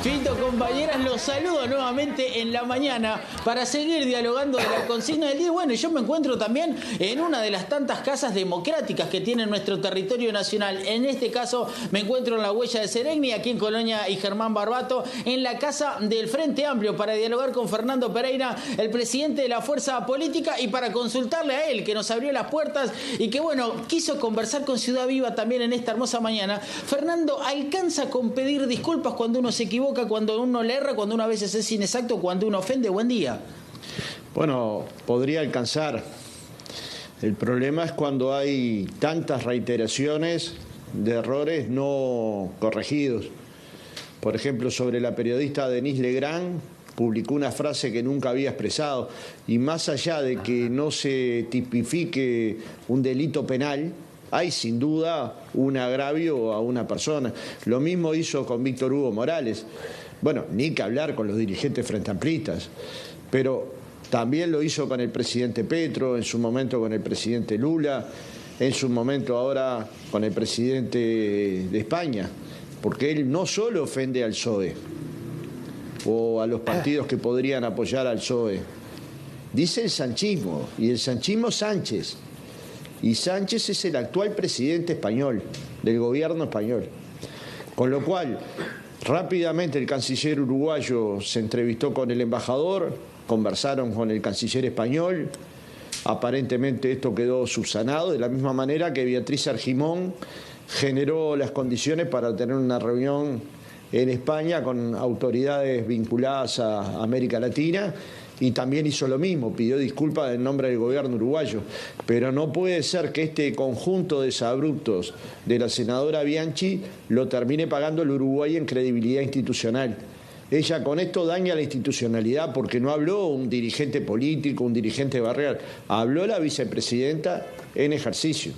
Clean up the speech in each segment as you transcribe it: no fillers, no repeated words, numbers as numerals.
Fito, compañeras, los saludo nuevamente en la mañana para seguir dialogando de la consigna del día. Bueno, yo me encuentro también en una de las tantas casas democráticas que tiene nuestro territorio nacional. En este caso me encuentro en la Huella de Seregni, aquí en Colonia y Germán Barbato, en la casa del Frente Amplio, para dialogar con Fernando Pereira, el presidente de la fuerza política, y para consultarle a él, que nos abrió las puertas y que, bueno, quiso conversar con Ciudad Viva también en esta hermosa mañana. Fernando, ¿alcanza con pedir disculpas cuando uno se equivoca, cuando uno le erra, cuando uno a veces es inexacto, cuando uno ofende? Buen día. Bueno, podría alcanzar. El problema es cuando hay tantas reiteraciones de errores no corregidos. Por ejemplo, sobre la periodista Denise Legrand, publicó una frase que nunca había expresado, y más allá de que no se tipifique un delito penal, hay sin duda un agravio a una persona. Lo mismo hizo con Víctor Hugo Morales. Bueno, ni que hablar con los dirigentes frentamplistas, pero también lo hizo con el presidente Petro, en su momento con el presidente Lula, en su momento ahora con el presidente de España, porque él no solo ofende al PSOE o a los partidos que podrían apoyar al PSOE, dice el sanchismo, y el sanchismo Sánchez. Y Sánchez es el actual presidente español, del gobierno español. Con lo cual, rápidamente el canciller uruguayo se entrevistó con el embajador, conversaron con el canciller español, aparentemente esto quedó subsanado, de la misma manera que Beatriz Argimón generó las condiciones para tener una reunión en España con autoridades vinculadas a América Latina, y también hizo lo mismo, pidió disculpas en nombre del gobierno uruguayo. Pero no puede ser que este conjunto de desabruptos de la senadora Bianchi lo termine pagando el Uruguay en credibilidad institucional. Ella con esto daña la institucionalidad, porque no habló un dirigente político, un dirigente barrial, habló la vicepresidenta en ejercicio.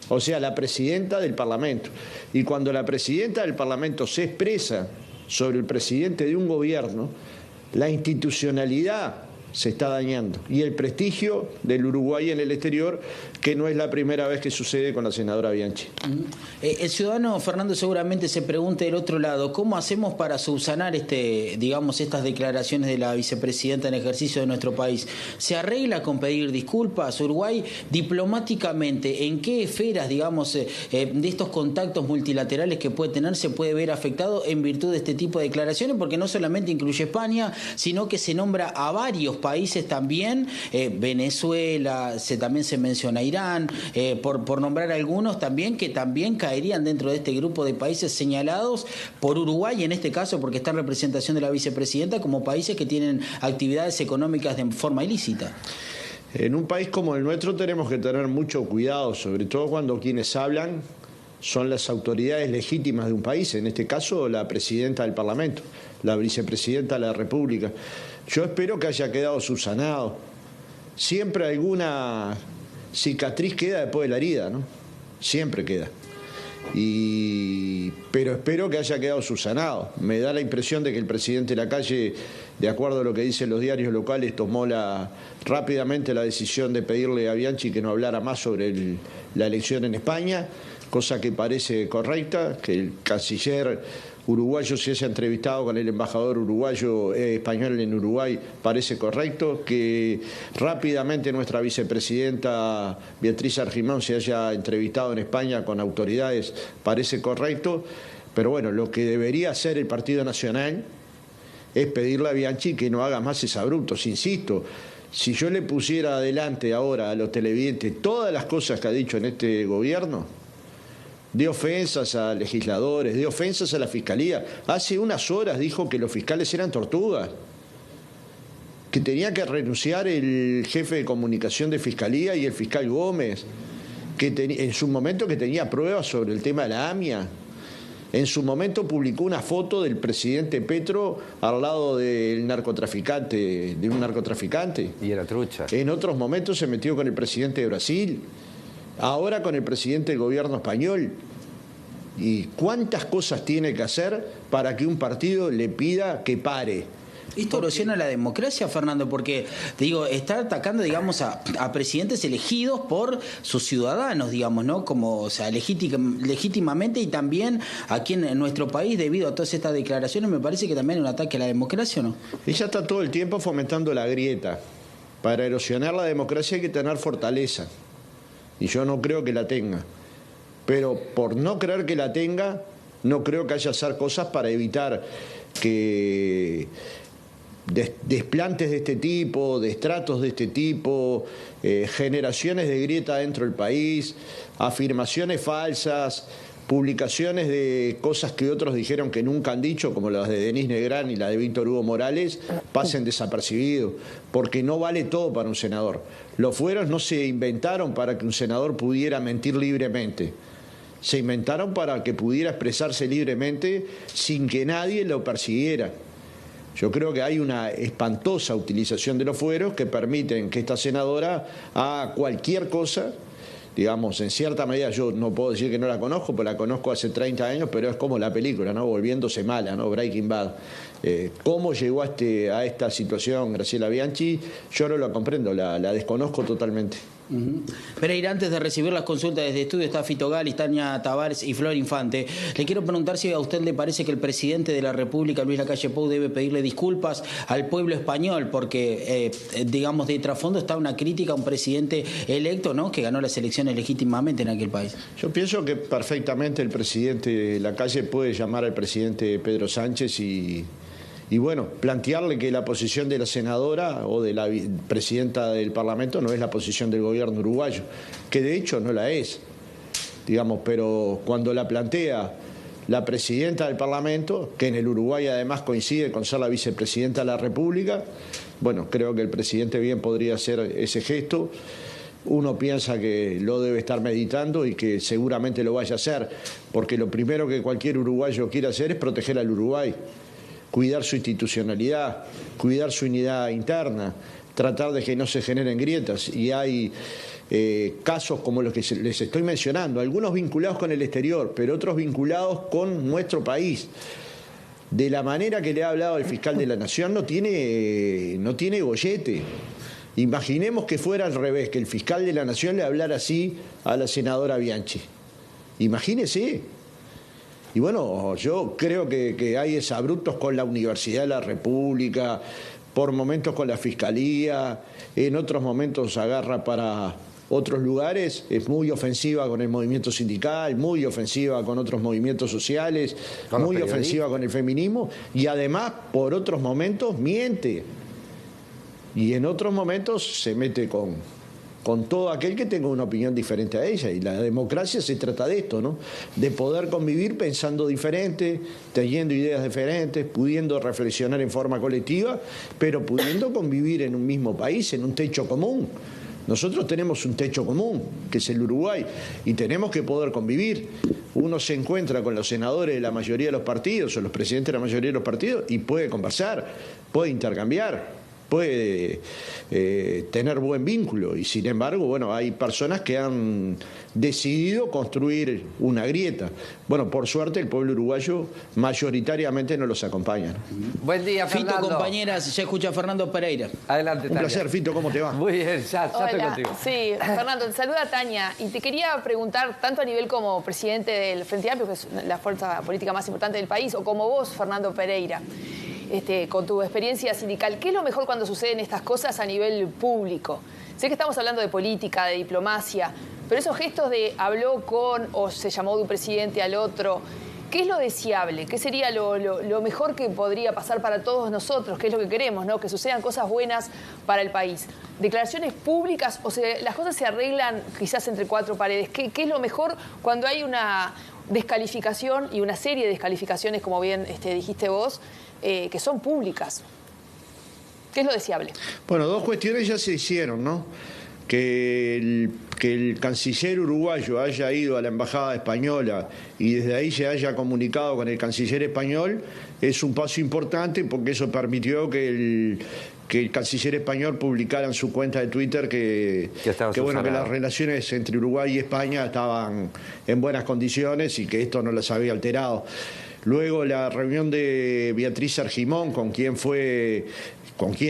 O sea, la presidenta del Parlamento. Y cuando la presidenta del Parlamento se expresa sobre el presidente de un gobierno, la institucionalidad se está dañando, y el prestigio del Uruguay en el exterior, que no es la primera vez que sucede con la senadora Bianchi. El ciudadano Fernando seguramente se pregunta del otro lado, ¿cómo hacemos para subsanar estas declaraciones de la vicepresidenta en ejercicio de nuestro país? ¿Se arregla con pedir disculpas? Uruguay diplomáticamente, ¿en qué esferas, de estos contactos multilaterales que puede tener, se puede ver afectado en virtud de este tipo de declaraciones? Porque no solamente incluye España, sino que se nombra a varios países también, Venezuela, también se menciona Irán, por nombrar algunos también, que también caerían dentro de este grupo de países señalados por Uruguay, en este caso porque está en representación de la vicepresidenta, como países que tienen actividades económicas de forma ilícita. En un país como el nuestro tenemos que tener mucho cuidado, sobre todo cuando quienes hablan son las autoridades legítimas de un país, en este caso la presidenta del Parlamento, la vicepresidenta de la República. Yo espero que haya quedado subsanado. Siempre alguna cicatriz queda después de la herida, ¿no? Siempre queda. Pero espero que haya quedado subsanado. Me da la impresión de que el presidente Lacalle, de acuerdo a lo que dicen los diarios locales, tomó rápidamente la decisión de pedirle a Bianchi que no hablara más sobre la elección en España, cosa que parece correcta, que el canciller uruguayo se haya entrevistado con el embajador español en Uruguay, parece correcto, que rápidamente nuestra vicepresidenta Beatriz Argimón se haya entrevistado en España con autoridades, parece correcto, pero bueno, lo que debería hacer el Partido Nacional es pedirle a Bianchi que no haga más exabruptos. Insisto, si yo le pusiera adelante ahora a los televidentes todas las cosas que ha dicho en este gobierno, de ofensas a legisladores, de ofensas a la Fiscalía. Hace unas horas dijo que los fiscales eran tortugas, que tenía que renunciar el jefe de comunicación de Fiscalía y el fiscal Gómez, que en su momento que tenía pruebas sobre el tema de la AMIA. En su momento publicó una foto del presidente Petro al lado de un narcotraficante. Y era trucha. En otros momentos se metió con el presidente de Brasil. Ahora con el presidente del gobierno español. ¿Y cuántas cosas tiene que hacer para que un partido le pida que pare? ¿Esto erosiona la democracia, Fernando? Porque, te digo, está atacando, digamos, a presidentes elegidos por sus ciudadanos, digamos, ¿no? Como, o sea, legítimamente, y también aquí en nuestro país, debido a todas estas declaraciones, me parece que también es un ataque a la democracia, ¿no? Ella está todo el tiempo fomentando la grieta. Para erosionar la democracia hay que tener fortaleza. Y yo no creo que la tenga. Pero por no creer que la tenga, no creo que haya que hacer cosas para evitar que desplantes de este tipo, destratos de este tipo, generaciones de grieta dentro del país, afirmaciones falsas, publicaciones de cosas que otros dijeron que nunca han dicho, como las de Denise Negrán y la de Víctor Hugo Morales, pasen desapercibidos, porque no vale todo para un senador. Los fueros no se inventaron para que un senador pudiera mentir libremente. Se inventaron para que pudiera expresarse libremente sin que nadie lo persiguiera. Yo creo que hay una espantosa utilización de los fueros que permiten que esta senadora haga cualquier cosa. Digamos, en cierta medida yo no puedo decir que no la conozco, porque la conozco hace 30 años, pero es como la película, ¿no? Volviéndose mala, ¿no? Breaking Bad. ¿Cómo llegó a esta situación Graciela Bianchi? Yo no la comprendo, la desconozco totalmente. Pereira, antes de recibir las consultas desde estudio está Fito Galis, Tania Tavares y Flor Infante. Le quiero preguntar si a usted le parece que el presidente de la República, Luis Lacalle Pou, debe pedirle disculpas al pueblo español, porque, digamos, de trasfondo está una crítica a un presidente electo, ¿no?, que ganó las elecciones legítimamente en aquel país. Yo pienso que perfectamente el presidente Lacalle puede llamar al presidente Pedro Sánchez y bueno, plantearle que la posición de la senadora o de la presidenta del Parlamento no es la posición del gobierno uruguayo, que de hecho no la es, digamos, pero cuando la plantea la presidenta del Parlamento, que en el Uruguay además coincide con ser la vicepresidenta de la República, bueno, creo que el presidente bien podría hacer ese gesto. Uno piensa que lo debe estar meditando y que seguramente lo vaya a hacer, porque lo primero que cualquier uruguayo quiere hacer es proteger al Uruguay, cuidar su institucionalidad, cuidar su unidad interna, tratar de que no se generen grietas. Y hay casos como los que les estoy mencionando, algunos vinculados con el exterior, pero otros vinculados con nuestro país. De la manera que le ha hablado el fiscal de la Nación no tiene gollete. Imaginemos que fuera al revés, que el fiscal de la Nación le hablara así a la senadora Bianchi. Imagínese. Y bueno, yo creo que hay exabruptos con la Universidad de la República, por momentos con la Fiscalía, en otros momentos agarra para otros lugares, es muy ofensiva con el movimiento sindical, muy ofensiva con otros movimientos sociales, muy ofensiva con el feminismo, y además por otros momentos miente. Y en otros momentos se mete con todo aquel que tenga una opinión diferente a ella. Y la democracia se trata de esto, ¿no? De poder convivir pensando diferente, teniendo ideas diferentes, pudiendo reflexionar en forma colectiva, pero pudiendo convivir en un mismo país, en un techo común. Nosotros tenemos un techo común, que es el Uruguay, y tenemos que poder convivir. Uno se encuentra con los senadores de la mayoría de los partidos o los presidentes de la mayoría de los partidos y puede conversar, puede intercambiar, puede tener buen vínculo, y sin embargo, bueno, hay personas que han decidido construir una grieta. Bueno, por suerte el pueblo uruguayo mayoritariamente no los acompaña, ¿no? Buen día, Fernando. Fito, compañeras, ya escucha a Fernando Pereira. Adelante, Tania. Un placer, Fito, ¿cómo te va? Muy bien, ya estoy contigo. Sí, Fernando, te saluda Tania, y te quería preguntar, tanto a nivel como presidente del Frente Amplio, que es la fuerza política más importante del país, o como vos, Fernando Pereira, con tu experiencia sindical, ¿qué es lo mejor cuando suceden estas cosas a nivel público? Sé que estamos hablando de política, de diplomacia, pero esos gestos de habló con o se llamó de un presidente al otro, ¿qué es lo deseable? ¿Qué sería lo mejor que podría pasar para todos nosotros? ¿Qué es lo que queremos, ¿no? Que sucedan cosas buenas para el país. Declaraciones públicas, o sea, las cosas se arreglan quizás entre cuatro paredes. ¿Qué es lo mejor cuando hay una descalificación y una serie de descalificaciones, como bien dijiste vos, que son públicas? ¿Qué es lo deseable? Bueno, dos cuestiones ya se hicieron, ¿no? Que el canciller uruguayo haya ido a la embajada española y desde ahí se haya comunicado con el canciller español es un paso importante, porque eso permitió que el canciller español publicara en su cuenta de Twitter que las relaciones entre Uruguay y España estaban en buenas condiciones y que esto no las había alterado. Luego la reunión de Beatriz Argimón, con quien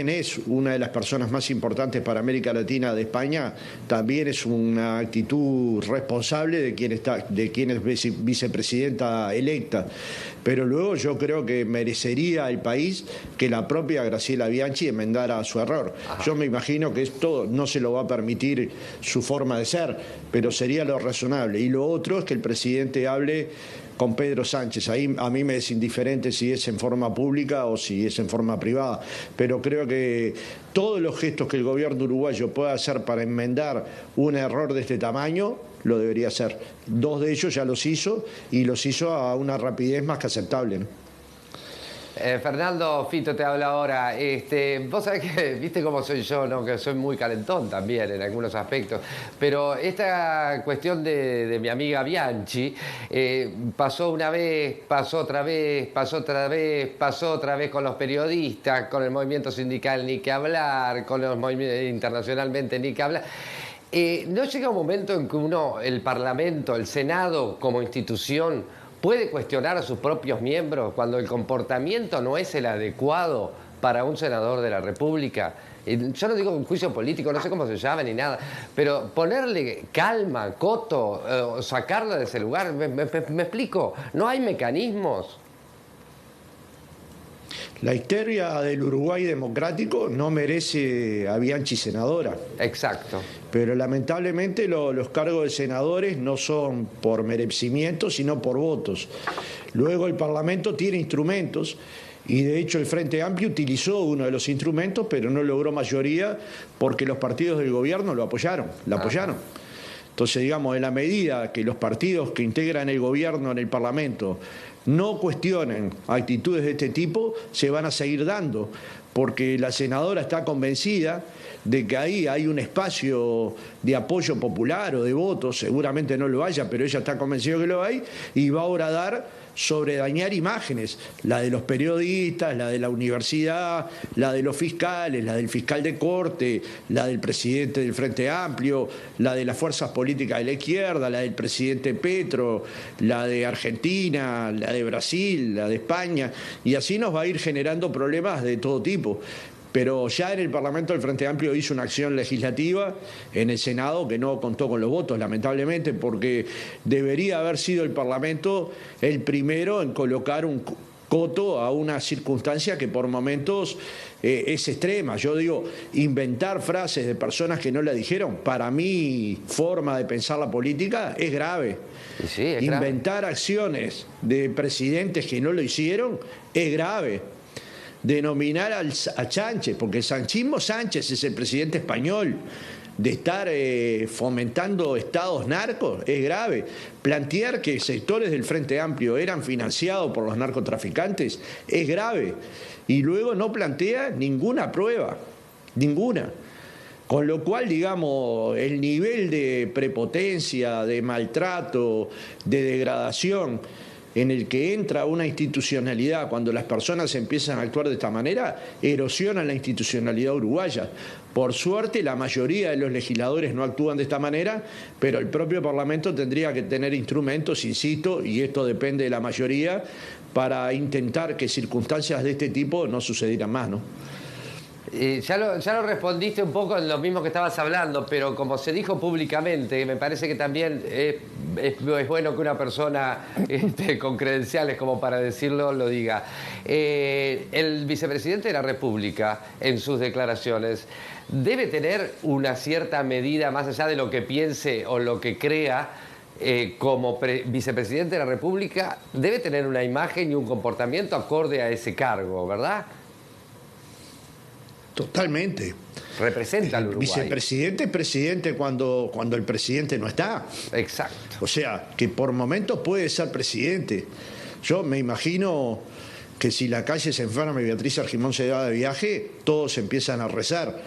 es una de las personas más importantes para América Latina de España, también es una actitud responsable de quien es vicepresidenta electa. Pero luego yo creo que merecería el país que la propia Graciela Bianchi enmendara su error. Ajá. Yo me imagino que esto no se lo va a permitir su forma de ser, pero sería lo razonable. Y lo otro es que el presidente hable con Pedro Sánchez. Ahí a mí me es indiferente si es en forma pública o si es en forma privada, pero creo que todos los gestos que el gobierno uruguayo pueda hacer para enmendar un error de este tamaño, lo debería hacer. 2 de ellos ya los hizo, y los hizo a una rapidez más que aceptable, ¿no? Fernando, Fito te habla ahora. Vos sabés que, viste cómo soy yo, ¿no? Que soy muy calentón también en algunos aspectos. Pero esta cuestión de mi amiga Bianchi, pasó una vez, pasó otra vez, pasó otra vez, pasó otra vez con los periodistas, con el movimiento sindical ni que hablar, con los movimientos internacionalmente ni que hablar. ¿No llega un momento en que el Parlamento, el Senado como institución, puede cuestionar a sus propios miembros cuando el comportamiento no es el adecuado para un senador de la República? Yo no digo un juicio político, no sé cómo se llama ni nada, pero ponerle calma, coto, sacarla de ese lugar, me explico, no hay mecanismos. La historia del Uruguay democrático no merece a Bianchi senadora. Exacto. Pero lamentablemente los cargos de senadores no son por merecimiento, sino por votos. Luego el Parlamento tiene instrumentos, y de hecho el Frente Amplio utilizó uno de los instrumentos, pero no logró mayoría porque los partidos del gobierno la apoyaron. Entonces, digamos, en la medida que los partidos que integran el gobierno en el Parlamento no cuestionen actitudes de este tipo, se van a seguir dando, porque la senadora está convencida de que ahí hay un espacio de apoyo popular o de votos, seguramente no lo haya, pero ella está convencida que lo hay, y va a horadar sobre dañar imágenes, la de los periodistas, la de la universidad, la de los fiscales, la del fiscal de corte, la del presidente del Frente Amplio, la de las fuerzas políticas de la izquierda, la del presidente Petro, la de Argentina, la de Brasil, la de España, y así nos va a ir generando problemas de todo tipo. Pero ya en el Parlamento el Frente Amplio hizo una acción legislativa en el Senado que no contó con los votos, lamentablemente, porque debería haber sido el Parlamento el primero en colocar un coto a una circunstancia que por momentos es extrema. Yo digo, inventar frases de personas que no la dijeron, para mi forma de pensar la política, es grave. Sí, es inventar grave. Acciones de presidentes que no lo hicieron es grave. Denominar a Sánchez, porque el sanchismo, Sánchez es el presidente español, de estar fomentando estados narcos, es grave. Plantear que sectores del Frente Amplio eran financiados por los narcotraficantes es grave. Y luego no plantea ninguna prueba, ninguna. Con lo cual, digamos, el nivel de prepotencia, de maltrato, de degradación en el que entra una institucionalidad, cuando las personas empiezan a actuar de esta manera, erosionan la institucionalidad uruguaya. Por suerte, la mayoría de los legisladores no actúan de esta manera, pero el propio Parlamento tendría que tener instrumentos, insisto, y esto depende de la mayoría, para intentar que circunstancias de este tipo no sucedieran más, ¿no? Ya lo respondiste un poco en lo mismo que estabas hablando, pero como se dijo públicamente, me parece que también es bueno que una persona con credenciales como para decirlo lo diga. El vicepresidente de la República, en sus declaraciones, debe tener una cierta medida, más allá de lo que piense o lo que crea, como vicepresidente de la República, debe tener una imagen y un comportamiento acorde a ese cargo, ¿verdad? Totalmente. Representa al Uruguay. Vicepresidente es presidente cuando el presidente no está. Exacto. O sea, que por momentos puede ser presidente. Yo me imagino que si la calle se enferma y Beatriz Argimón se va de viaje, todos empiezan a rezar.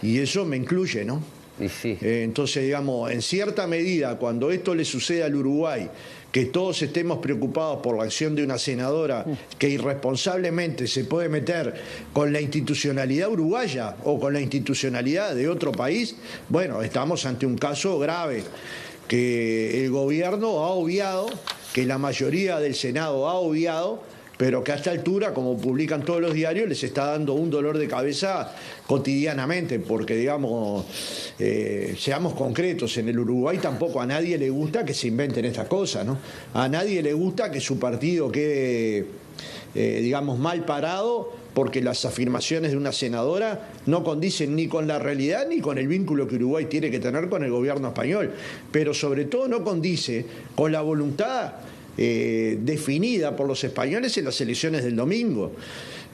Y eso me incluye, ¿no? Y sí. Entonces, digamos, en cierta medida, cuando esto le sucede al Uruguay, que todos estemos preocupados por la acción de una senadora que irresponsablemente se puede meter con la institucionalidad uruguaya o con la institucionalidad de otro país, bueno, estamos ante un caso grave que el gobierno ha obviado que la mayoría del Senado ha obviado, pero que a esta altura, como publican todos los diarios, les está dando un dolor de cabeza cotidianamente, porque, digamos, seamos concretos, en el Uruguay tampoco a nadie le gusta que se inventen estas cosas, ¿no? A nadie le gusta que su partido quede, digamos, mal parado, porque las afirmaciones de una senadora no condicen ni con la realidad ni con el vínculo que Uruguay tiene que tener con el gobierno español, pero sobre todo no condice con la voluntad definida por los españoles en las elecciones del domingo.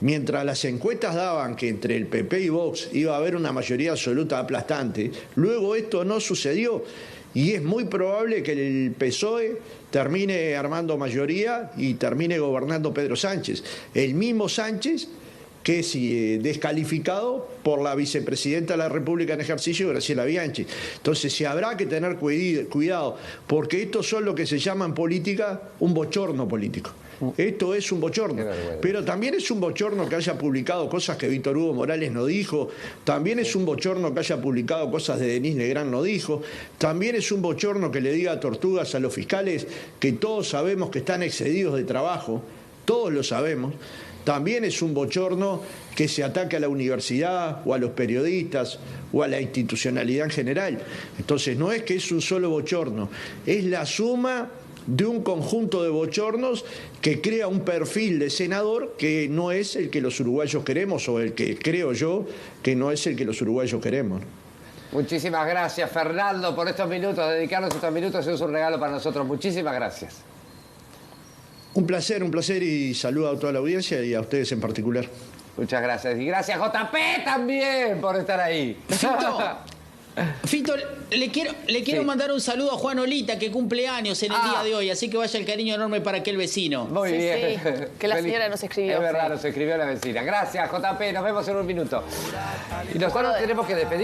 Mientras las encuestas daban que entre el PP y Vox iba a haber una mayoría absoluta aplastante, luego esto no sucedió y es muy probable que el PSOE termine armando mayoría y termine gobernando Pedro Sánchez. El mismo Sánchez que es descalificado por la vicepresidenta de la República en ejercicio, Graciela Bianchi. Entonces, sí habrá que tener cuidado, porque estos son lo que se llama en política un bochorno político. Esto es un bochorno. Pero también es un bochorno que haya publicado cosas que Víctor Hugo Morales no dijo. También es un bochorno que haya publicado cosas de Denise Legrand no dijo. También es un bochorno que le diga tortugas a los fiscales que todos sabemos que están excedidos de trabajo. Todos lo sabemos. También es un bochorno que se ataque a la universidad o a los periodistas o a la institucionalidad en general. Entonces no es que es un solo bochorno, es la suma de un conjunto de bochornos que crea un perfil de senador que no es el que los uruguayos queremos, o el que creo yo que no es el que los uruguayos queremos. Muchísimas gracias, Fernando, por estos minutos, dedicarnos estos minutos es un regalo para nosotros. Muchísimas gracias. Un placer y saludo a toda la audiencia y a ustedes en particular. Muchas gracias. Y gracias, JP, también por estar ahí. Fito, le quiero mandar un saludo a Juan Olita, que cumple años en el día de hoy, así que vaya el cariño enorme para aquel vecino. Muy bien. Sí, que la señora nos escribió. Es verdad, nos escribió la vecina. Gracias, JP, nos vemos en un minuto. Y nosotros tenemos que despedir.